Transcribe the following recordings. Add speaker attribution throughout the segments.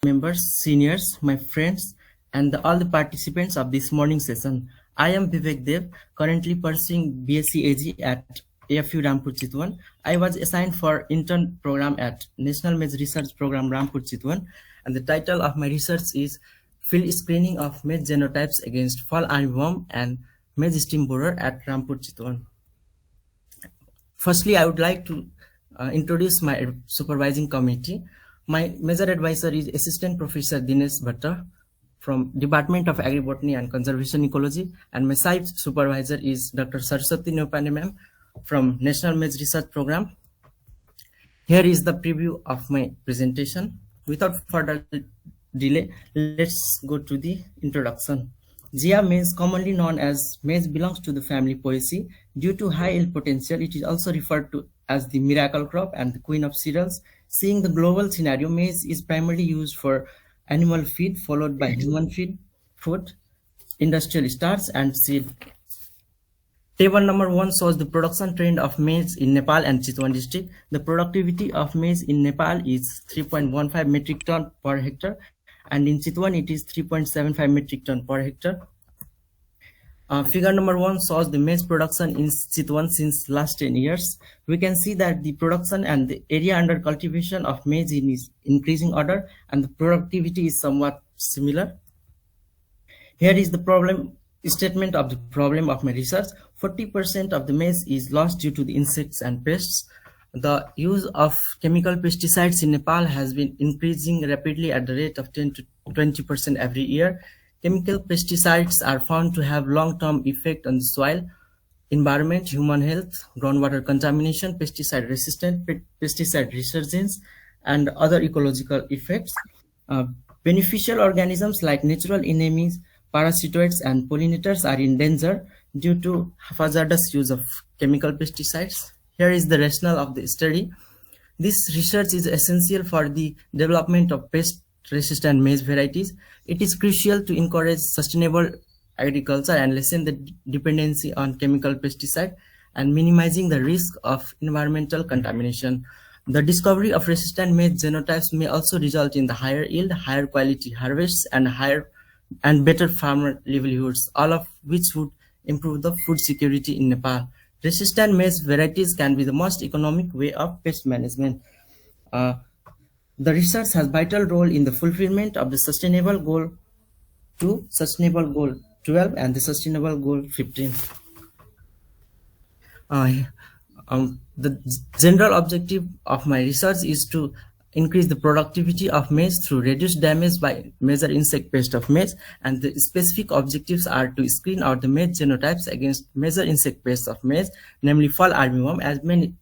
Speaker 1: members, seniors, my friends, and all the participants of this morning session. I am Bibek Deo, currently pursuing BSc AG at AFU Rampur Chitwan. I was assigned for intern program at National Maize Research Program Rampur Chitwan, and the title of my research is Field Screening of Maize Genotypes Against Fall Armyworm and Maize Stem Borer at Rampur Chitwan. Firstly, I would like to introduce my supervising committee. My major advisor is Assistant Professor Dinesh Bhatta from Department of Agribotany and Conservation Ecology, and my site supervisor is Dr. Saraswati Neopane ma'am from National Maize Research Program. Here is the preview of my presentation. Without further delay, let's go to the introduction. Zea maize, commonly known as maize, belongs to the family Poaceae. Due to high yield potential, it is also referred to as the miracle crop and the queen of cereals. Seeing the global scenario, maize is primarily used for animal feed, followed by human feed, food, industrial starch, and seed. Table number 1 shows the production trend of maize in Nepal and Chitwan district. The productivity of maize in Nepal is 3.15 metric ton per hectare, and in Chitwan it is 3.75 metric ton per hectare. Figure number 1 shows the maize production in Chitwan since last 10 years. We can see that the production and the area under cultivation of maize is increasing order, and the productivity is somewhat similar. Here is the problem statement of the problem of my research. 40% of the maize is lost due to the insects and pests. The use of chemical pesticides in Nepal has been increasing rapidly at the rate of 10 to 20% every year. Chemical pesticides are found to have long-term effect on the soil, environment, human health, groundwater contamination, pesticide resistant, pesticide resurgence, and other ecological effects. Beneficial organisms like natural enemies, parasitoids, and pollinators are in danger due to hazardous use of chemical pesticides. Here is the rationale of the study. This research is essential for the development of pest-resistant maize varieties. It is crucial to encourage sustainable agriculture and lessen the dependency on chemical pesticide and minimizing the risk of environmental contamination. The discovery of resistant maize genotypes may also result in the higher yield, higher quality harvests, and better farmer livelihoods, all of which would improve the food security in Nepal. Resistant maize varieties can be the most economic way of pest management. The research has vital role in the fulfillment of the Sustainable Goal 2, Sustainable Goal 12, and the Sustainable Goal 15. The general objective of my research is to increase the productivity of maize through reduced damage by major insect pest of maize, and the specific objectives are to screen out the maize genotypes against major insect pests of maize, namely fall armyworm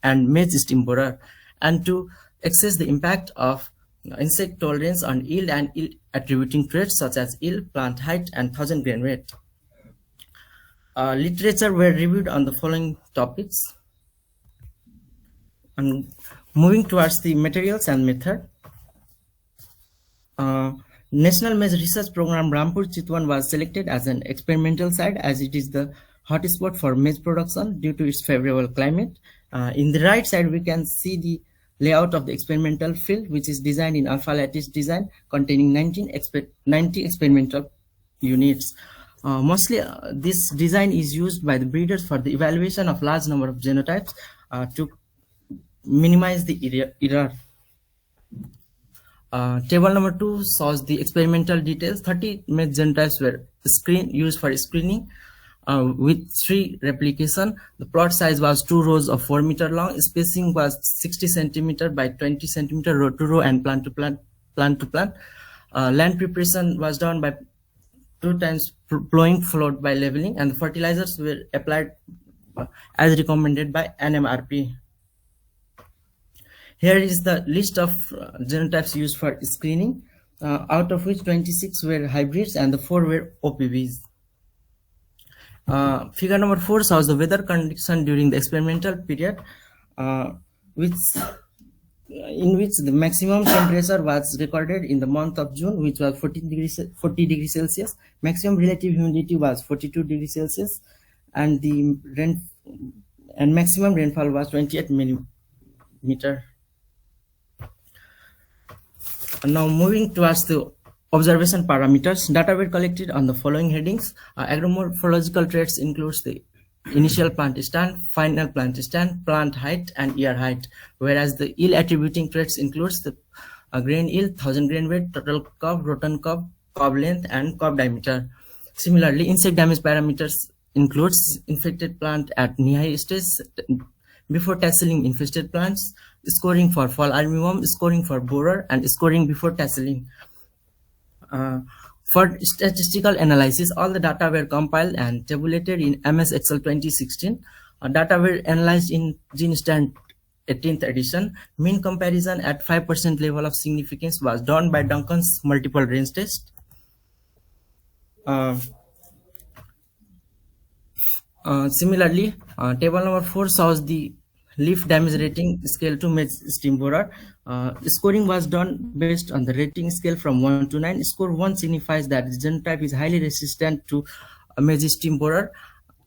Speaker 1: and maize stem borer, and to assess the impact of insect tolerance on yield and yield attributing traits such as yield, plant height, and 1000 grain rate. Literature were reviewed on the following topics. And moving towards the materials and method, National Maize Research Program Rampur Chitwan was selected as an experimental site as it is the hotspot for maize production due to its favorable climate. In the right side, we can see the layout of the experimental field, which is designed in alpha lattice design containing 90 experimental units. Mostly, this design is used by the breeders for the evaluation of large number of genotypes to minimize the error. Table number 2 shows the experimental details. 30 maize genotypes were used for screening with 3 replication. The plot size was 2 rows of 4 meter long. Spacing was 60 centimeter by 20 centimeter row to row and plant to plant. Land preparation was done by 2 times plowing followed by leveling, and the fertilizers were applied as recommended by NMRP. Here is the list of genotypes used for screening, out of which 26 were hybrids and the 4 were OPVs. Figure number 4 shows the weather condition during the experimental period, in which the maximum temperature was recorded in the month of June, which was 40 degrees Celsius. Maximum relative humidity was 42 degrees Celsius, and the maximum rainfall was 28 millimeter. Now moving towards the observation parameters, data were collected on the following headings. Agromorphological traits includes the initial plant stand, final plant stand, plant height, and ear height, whereas the yield attributing traits includes the grain yield, 1000 grain weight, total cob, rotten cob length, and cob diameter. Similarly, insect damage parameters includes infected plant at knee-high stage, before tasseling infested plants, scoring for fall armyworm, scoring for borer, and scoring before tasseling. For statistical analysis, all the data were compiled and tabulated in MS Excel 2016. Data were analyzed in GeneStand 18th edition. Mean comparison at 5% level of significance was done by Duncan's multiple range test. Similarly, table number 4 shows the leaf damage rating scale to Maize steam borer. Scoring was done based on the rating scale from 1 to 9. Score 1 signifies that the genotype is highly resistant to Maize steam borer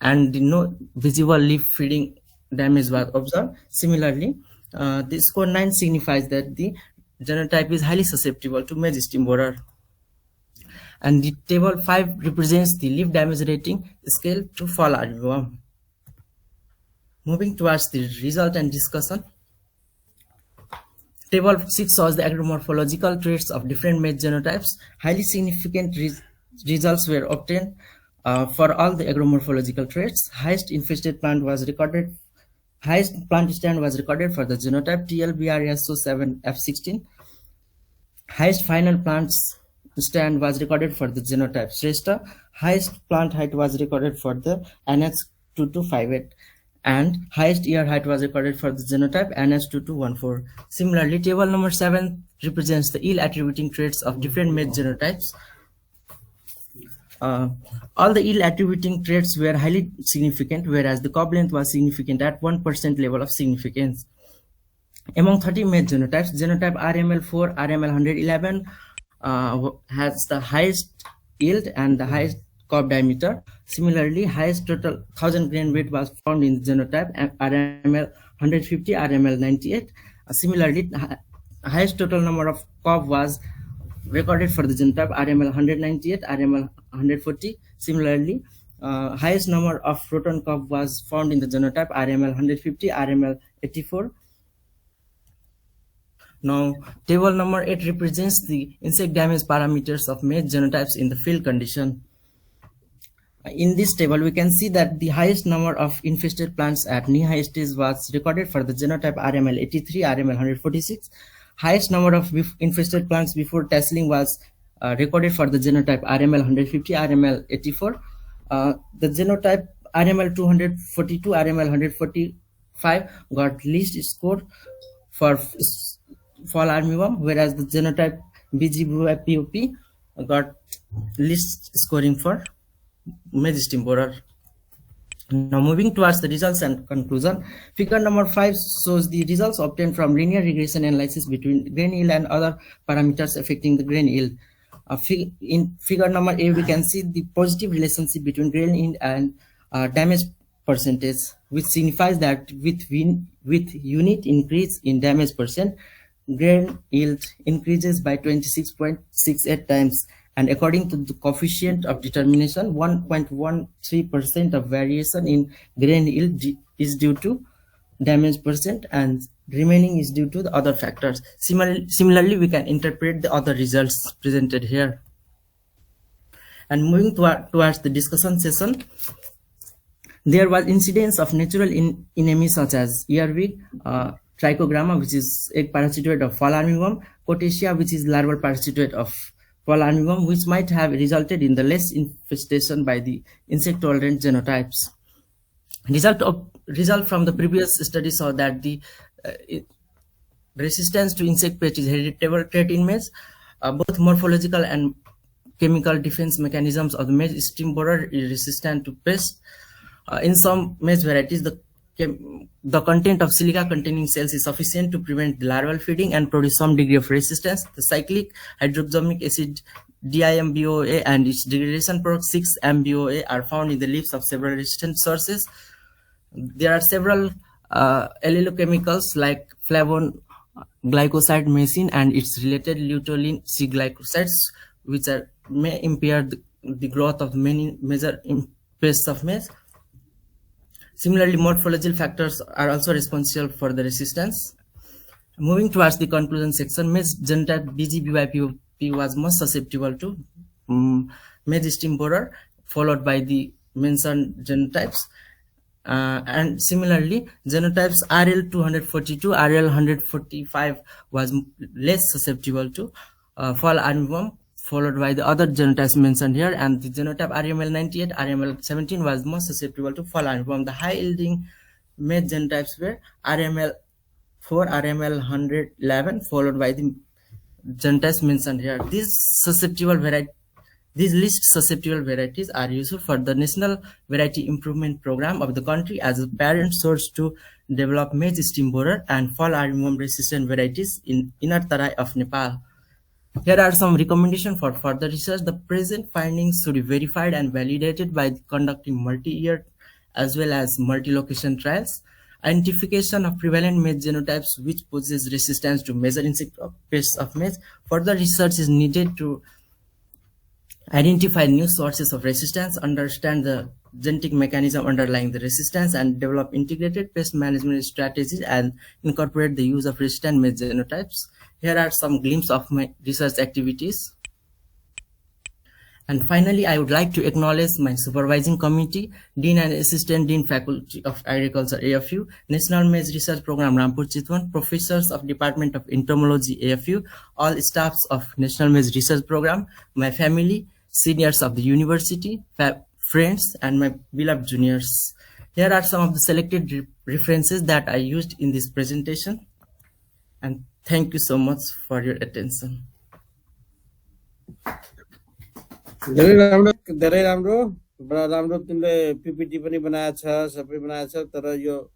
Speaker 1: and no visible leaf feeding damage was observed. Similarly, the score 9 signifies that the genotype is highly susceptible to Maize steam borer. And the table 5 represents the leaf damage rating scale to fall armyworm. Moving towards the result and discussion. Table 6 shows the agromorphological traits of different maize genotypes. Highly significant results were obtained for all the agromorphological traits. Highest infested plant was recorded. Highest plant stand was recorded for the genotype TLBRSO7F16. Highest final plants stand was recorded for the genotype Shrestha. Highest plant height was recorded for the NH2258. And highest ear height was recorded for the genotype NH2214. Similarly, table number 7 represents the yield attributing traits of different maize genotypes. All the yield attributing traits were highly significant, whereas the cob length was significant at 1% level of significance. Among 30 maize genotypes, genotype RML4, RML111 has the highest yield and the highest cob diameter. Similarly, highest total 1000 grain weight was found in the genotype RML 150, RML 98. Similarly, highest total number of cob was recorded for the genotype RML 198, RML 140. Similarly, highest number of rotten cob was found in the genotype RML 150, RML 84. Now, table number 8 represents the insect damage parameters of maize genotypes in the field condition. In this table, we can see that the highest number of infested plants at knee-high stage was recorded for the genotype RML 83, RML 146. Highest number of infested plants before tasseling was recorded for the genotype RML 150, RML 84. The genotype RML 242, RML 145 got least score for fall armyworm, whereas the genotype BGPOP got least scoring for Maize steam borer. Now moving towards the results and conclusion, figure number 5 shows the results obtained from linear regression analysis between grain yield and other parameters affecting the grain yield. In figure number A, we can see the positive relationship between grain yield and damage percentage, which signifies that with unit increase in damage percent, grain yield increases by 26.68 times. And according to the coefficient of determination, 1.13% of variation in grain yield is due to damage percent and remaining is due to the other factors. Similarly, we can interpret the other results presented here. And moving towards the discussion session, there was incidence of natural enemies such as earwig, trichogramma, which is egg parasitoid of fall armyworm, Cotesia, which is larval parasitoid of fall armyworm, which might have resulted in the less infestation by the insect tolerant genotypes. Result from the previous study saw that the resistance to insect pest is heritable trait in maize. Both morphological and chemical defense mechanisms of the maize steam borer is resistant to pest. In some maize varieties, the content of silica containing cells is sufficient to prevent the larval feeding and produce some degree of resistance. The cyclic hydroxamic acid DIMBOA and its degradation product 6-MBOA are found in the leaves of several resistant sources. There are several allelochemicals like flavon glycoside machine and its related luteolin C glycosides, which may impair the growth of many major pests of maize. Similarly, morphological factors are also responsible for the resistance. Moving towards the conclusion section, maize genotype BGBYP was most susceptible to maize stem borer, followed by the mentioned genotypes. And similarly, genotypes RL242, RL145 was less susceptible to fall armyworm, followed by the other genotypes mentioned here, and the genotype RML98, RML17 was most susceptible to fall armyworm. The high yielding maize genotypes were RML4, RML111, followed by the genotypes mentioned here. These least susceptible varieties are used for the National Variety Improvement Program of the country as a parent source to develop maize stem borer and fall armyworm resistant varieties in Inner Tarai of Nepal. Here are some recommendations for further research. The present findings should be verified and validated by conducting multi-year as well as multi-location trials. Identification of prevalent maize genotypes which possess resistance to major insect pests of maize. Further research is needed to identify new sources of resistance, understand the genetic mechanism underlying the resistance, and develop integrated pest management strategies and incorporate the use of resistant maize genotypes. Here are some glimpses of my research activities. And finally, I would like to acknowledge my supervising committee, Dean and Assistant Dean Faculty of Agriculture AFU, National Maize Research Program Rampur Chitwan, professors of Department of Entomology AFU, all staffs of National Maize Research Program, my family, seniors of the university, friends, and my beloved juniors. Here are some of the selected references that I used in this presentation. And thank you so much for your attention.
Speaker 2: धेरै राम्रो बडा राम्रो तिमीले PPT पनि बनाएछ सबै बनाएछ तर यो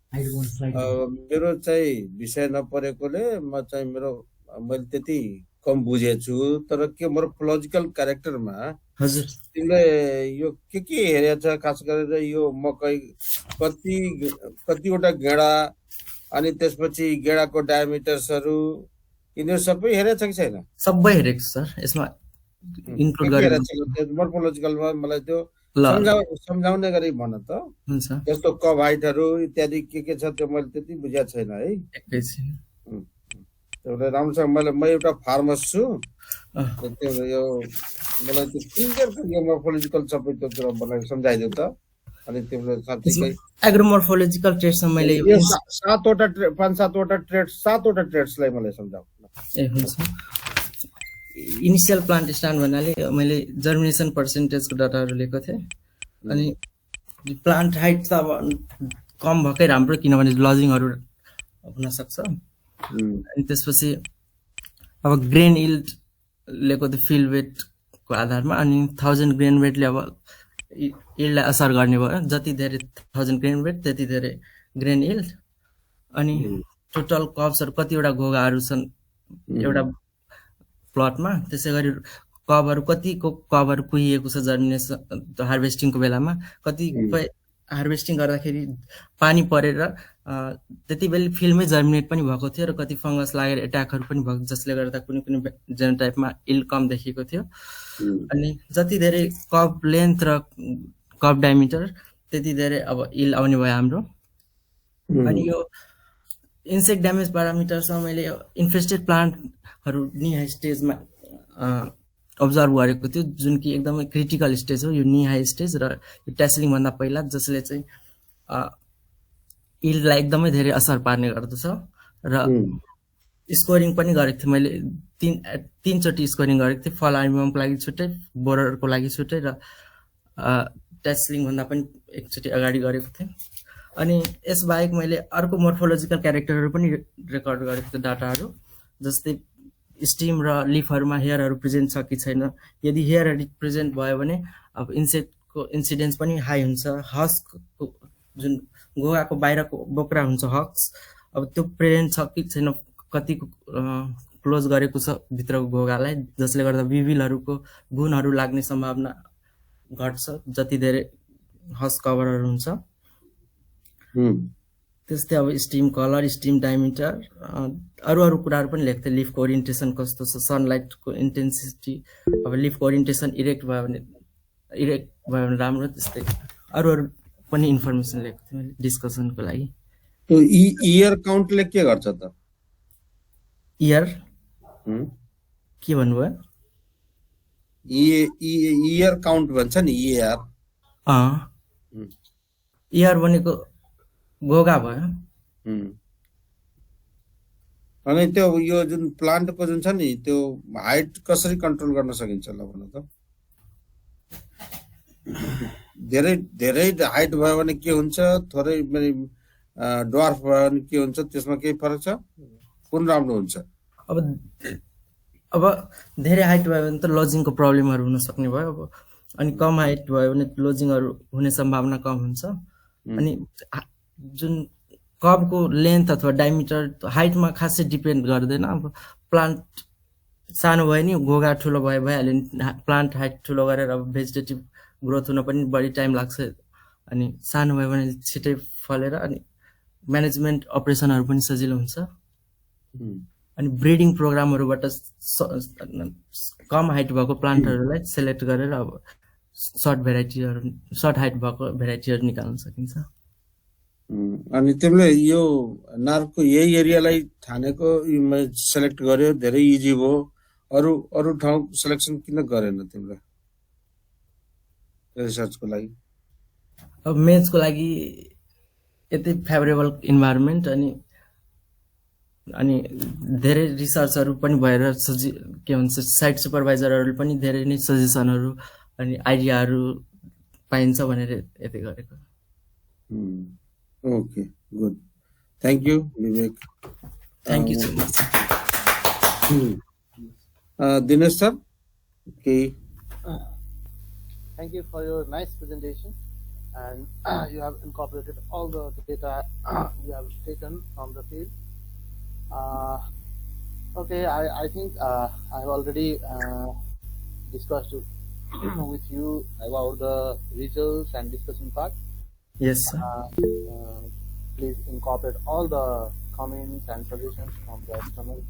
Speaker 2: मेरो चाहिँ विषय नपरेकोले मैले त्यति कम बुझेछु तर के मोर्फोलोजिकल क्यारेक्टरमा
Speaker 1: हजुर
Speaker 2: तिमीले यो के हेरेछ खास गरेर यो मकै कतिवटा गेडा अनि त्यसपछि गेडाको डायमिटर्सहरु यिनीहरु सबै हेरेछ कि छैन
Speaker 1: सबै हेरेको सर यसमा इन्क्लुड गरेर
Speaker 2: मोर्फोलोजिकलमा मलाई त्यो सम्झाउने गरी भन त
Speaker 1: हुन्छ
Speaker 2: जस्तो कब हाइटहरु इत्यादि के छ त्यो मैले त्यति बुझ्या छैन है
Speaker 1: एकैछिन
Speaker 2: एउटा राम्रोसँग म एउटा फार्मर छु त्यो यो मलाई त्यो क्लियर यो मोर्फोलोजिकल सबै त्यो कुरा बनाएर सम्झाइदिउ त अनि तिमीले साथीकै
Speaker 1: एग्रोमोर्फोलोजिकल ट्रेड्समा मैले
Speaker 2: सातवटा ट्रेड्सलाई मलाई सम्झाउ
Speaker 1: ए हुन्छ इनिशियल प्लान्ट स्ट्यान्ड भन्नाले मैले जर्मिनेसन पर्सेन्टेजको डाटाहरु लिएको थिए अनि प्लान्ट हाइट त अब कम भकै राम्रो किनभने लजिङहरु हुन सक्छ अनि त्यसपछि अब ग्रेन यील्ड लेको द फिल्ड वेटको आधारमा अनि 1000 ग्रेन वेटले अब यील्डलाई असर गर्ने भयो जति धेरै 1000 ग्रेन वेट त्यति धेरै ग्रेन यील्ड अनि टोटल कब्सहरु कतिवटा घोगाहरु छन् एउटा प्लटमा त्यसैगरी कभहरु कतिको कभहरु कुहिएको छ जर्मिनेसन हार्भेस्टिङको बेलामा कति हार्भेस्टिङ गर्दाखेरि पानी परेर त्यतिबेला फिल्डमै जर्मिनेट पनि भएको थियो र कति फंगस लागेर एट्याकहरु पनि भएको जसले गर्दा कुनै जेनोटाइपमा यील्ड कम देखिएको थियो अनि जति धेरै कभ लेन्थ र कभ डायमिटर त्यति धेरै अब यील्ड आउने भयो हाम्रो अनि यो इन्सेक्ट ड्यामेज प्यारामिटर्समा मैले इन्फेस्टेड प्लान्टहरु नी हाई स्टेजमा अब्जर्भ गरेको थियो जुन कि एकदमै क्रिटिकल स्टेज हो यो नी हाई स्टेज र यो टेस्लिङ भन्दा पहिला जसले चाहिँ यील्डलाई एकदमै धेरै असर पार्ने गर्दछ र स्कोरिङ पनि गरेको थिएँ मैले तीन चोटी स्कोरिङ गरेको थिएँ फल आर्मीको लागि छुट्टै बोररको लागि छुट्टै र टेस्लिङ भन्दा पनि एकचोटी अगाडि गरेको थिएँ अनि यसबाहेक मैले अर्को मोर्फोलोजिकल क्यारेक्टरहरु पनि रेकर्ड गरेको थिएँ डाटाहरु जस्तै स्टिम र लिफहरुमा हेयरहरु प्रेजेन्ट छ कि छैन यदि हेयरहरु प्रेजेन्ट भयो भने अब इन्सेक्टको इन्सिडेन्स पनि हाई हुन्छ हस्क जुन घोगाको बाहिरको बोक्रा हुन्छ हक्स अब त्यो प्रेजेन्ट छ कि छैन कतिको क्लोज गरेको छ भित्रको घोगालाई जसले गर्दा विभिलहरुको गुणहरु लाग्ने सम्भावना घट्छ जति धेरै हस्क कभरहरु हुन्छ त्यस्तै अब स्टिम कलर, स्टिम डायमिटर, अरू कुराहरू पनि लेख्थेँ। लिफको ओरिएन्टेसन कस्तो छ, सनलाइटको इन्टेन्सिटी, अब लिफको ओरिएन्टेसन इरेक्ट भयो भने राम्रो, त्यस्तै अरू पनि इन्फर्मेसन लेख्थेँ मैले डिस्कसनको लागि।
Speaker 2: त्यो इयर काउन्टले के गर्छ त?
Speaker 1: इयर के भन्नुभयो?
Speaker 2: इयर काउन्ट भन्छ नि, इयर।
Speaker 1: इयर भनेको गोगा भयो।
Speaker 2: अनि त्यो यो जुन प्लान्टको जुन छ नि त्यो हाइट कसरी कन्ट्रोल गर्न सकिन्छ ल भन त? धेरै धेरै हाइट भयो भने के हुन्छ, थोरै ड्वार्फ भयो भने के हुन्छ, त्यसमा केही फरक छ? कुन राम्रो हुन्छ?
Speaker 1: अब धेरै हाइट भयो भने त लजिङको प्रब्लमहरू हुन सक्ने भयो। अब अनि कम हाइट भयो भने लजिङहरू हुने सम्भावना कम हुन्छ। अनि जुन कबको लेन्थ अथवा डायमिटर हाइटमा खासै डिपेन्ड गर्दैन। अब प्लान्ट सानो भयो नि गोगा ठुलो भइहाल्यो नि, प्लान्ट हाइट ठुलो गरेर अब भेजिटेटिभ ग्रोथ हुन पनि बढी टाइम लाग्छ। अनि सानो भयो भने छिटै फलेर अनि म्यानेजमेन्ट अपरेसनहरू पनि सजिलो हुन्छ। अनि ब्रिडिङ प्रोग्रामहरूबाट कम हाइट भएको प्लान्टहरूलाई सेलेक्ट गरेर अब सर्ट हाइट भएको भेराइटीहरू निकाल्न सकिन्छ।
Speaker 2: अनि तिमीले यो नार्कको यही एरियालाई ठानेको सेलेक्ट गर्यो, धेरै इजी भयो। अरू ठाउँ सेलेक्सन किन गरेन तिमीले रिसर्चको लागि?
Speaker 1: अब मेजको लागि यति फेभरेबल इन्भाइरोमेन्ट अनि धेरै रिसर्चहरू पनि भएर के भन्छ साइट सुपरभाइजरहरूले पनि धेरै नै सजेसनहरू अनि आइडियाहरू पाइन्छ भनेर यति गरेको।
Speaker 2: Okay, good. Thank you Vivek.
Speaker 1: Thank you so much.
Speaker 2: Dinesh sir,
Speaker 3: thank you for your nice presentation, and you have incorporated all the data you have taken from the field. Okay, I think I have already discussed with you about the results and discussion part.
Speaker 1: Yes, sir.
Speaker 3: Please incorporate all the comments and suggestions from the external,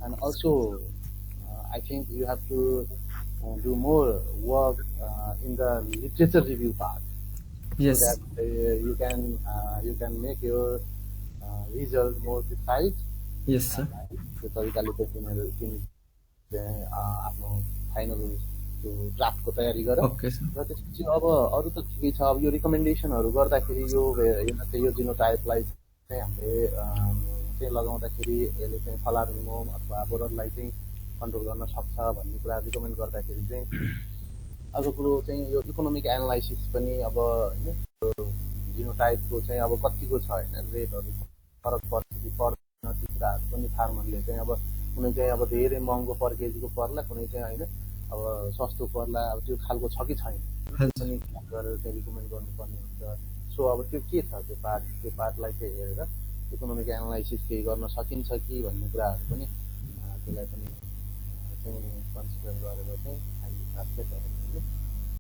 Speaker 3: and also I think you have to do more work in the literature review part.
Speaker 1: Yes.
Speaker 3: So that you can make your result more precise.
Speaker 1: Yes, sir.
Speaker 3: त्यो तरिकाले चाहिँ तिमीले आफ्नो final त्यो ड्राफ्टको तयारी गर।
Speaker 1: Okay sir.
Speaker 3: र त्यसपछि अब अरू त ठिकै छ। अब यो रिकमेन्डेसनहरू गर्दाखेरि यो जिनोटाइपलाई चाहिँ हामीले चाहिँ लगाउँदाखेरि यसले चाहिँ फलारिमोम अथवा बोररलाई चाहिँ कन्ट्रोल गर्न सक्छ भन्ने कुरा रिकमेन्ड गर्दाखेरि चाहिँ अर्को कुरो चाहिँ यो इकोनोमिक एनालाइसिस पनि अब होइन जिनोटाइपको चाहिँ अब कतिको छ होइन रेटहरू फरक पर्छ कि पर्दैन ती कुराहरू पनि फार्मरले चाहिँ अब कुनै चाहिँ अब धेरै महँगो पर केजीको पर्ला, कुनै चाहिँ होइन अब सस्तो पर्ला, अब त्यो खालको छ कि छैन पनि गरेर चाहिँ रिकमेन्ड गर्नुपर्ने हुन्छ। सो अब त्यो के छ त्यो पार्टलाई चाहिँ हेरेर इकोनोमिक एनालाइसिस केही गर्न सकिन्छ कि भन्ने कुराहरू पनि त्यसलाई पनि चाहिँ कन्सिडर गरेर चाहिँ